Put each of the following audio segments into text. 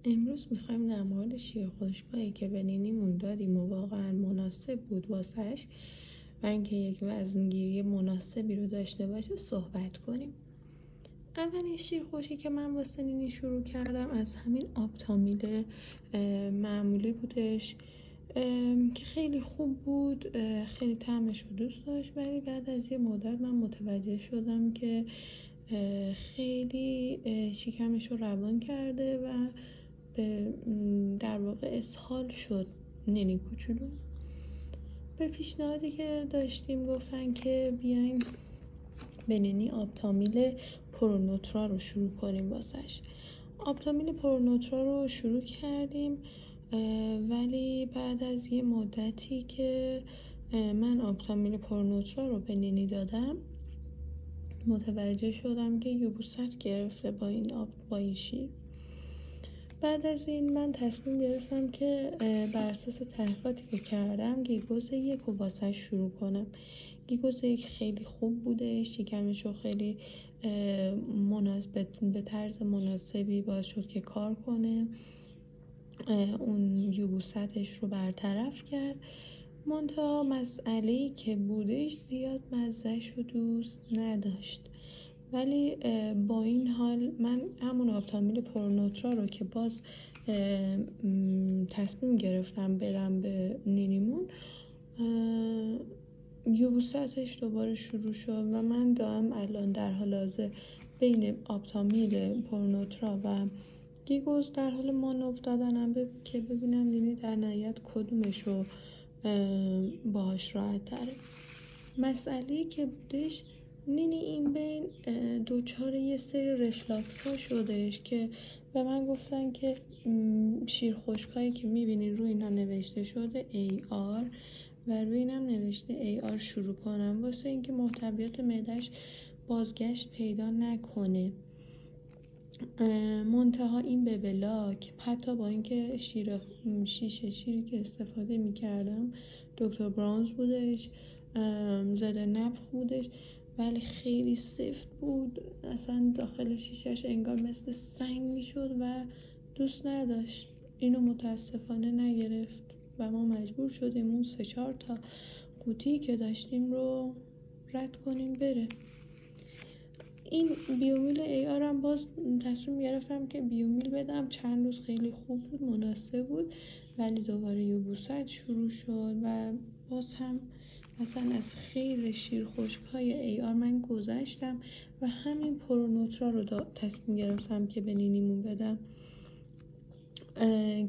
امروز میخوایم در مورد شیر خشکایی که به نینیمون دادیم و واقعا مناسب بود واسش و اینکه یک وزنگیری مناسبی رو داشته باشه صحبت کنیم. اولین شیر خشکی که من واسه نینی شروع کردم از همین آبتامیل معمولی بودش که خیلی خوب بود، خیلی طعمش رو دوست داشت، ولی بعد از یه مدت من متوجه شدم که خیلی شکمش رو روان کرده و در واقع اسهال شد نینی کوچولو. به پیشنهادی که داشتیم گفتن که بیایم به نینی آبتامیل پرونوترا رو شروع کنیم واسش. آبتامیل پرونوترا رو شروع کردیم، ولی بعد از یه مدتی که من آبتامیل پرونوترا رو به نینی دادم متوجه شدم که یبوست گرفته با این شیر. بعد از این من تصمیم گرفتم که بر اساس تحقیقاتی که کردم گیگوز 1 رو واسش شروع کنم. گیگوز 1 خیلی خوب بوده، شکمش رو خیلی به طرز مناسبی باعث شد که کار کنه، اون یبوستش رو برطرف کرد. منتها مسئله‌ای که بودش زیاد مزه‌ش رو دوست نداشت، ولی با این حال من همون آبتامیل پرونوترا رو که باز تصمیم گرفتم بدم به نینیمون، یبوستش دوباره شروع شد و من دارم الان در حال حاضر بین آبتامیل پرونوترا و گیگوز در حال مانور دادنم که ببینم نینی در نهایت کدومش رو باهاش راحت تره. مسئله که بودش نینی این بین دوچار یه سری رفلاکس ها شدش که به من گفتن که شیر خشکایی که میبینین روی اینا نوشته شده AR و روی اینم نوشته AR شروع کنم واسه اینکه محتویات معده‌اش بازگشت پیدا نکنه. منتها این به بلاک، حتی با اینکه شیری که استفاده میکردم دکتر براونز بودش، زده نفخ بودش، ولی خیلی سفت بود، اصلا داخل شیشش انگار مثل سنگ میشد و دوست نداشت. اینو متاسفانه نگرفت و ما مجبور شدیم اون 3-4 تا قوطی که داشتیم رو رد کنیم بره. این بیومیل AR هم باز تصمیم گرفتم که بیومیل بدم، چند روز خیلی خوب بود، مناسب بود، ولی دوباره یبوست شروع شد و باز هم اصلا از خیر شیر خشک‌های AR من گذشتم و همین پرونوترا رو تصمیم گرفتم که به نینیمون بدم،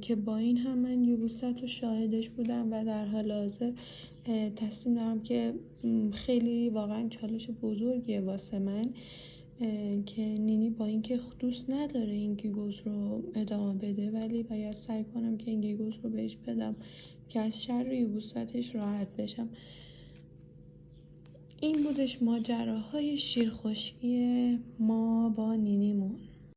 که با این هم من یبوست رو شاهدش بودم و در حال حاضر تصمیم دارم که خیلی واقعا چالش بزرگیه واسه من که نینی با اینکه دوست نداره این گیگوز رو ادامه بده، ولی باید سعی کنم که این گیگوز رو بهش بدم که از شر یبوستش راحت بشم. این بودش ماجراهای شیر خشکی ما با نینیمون.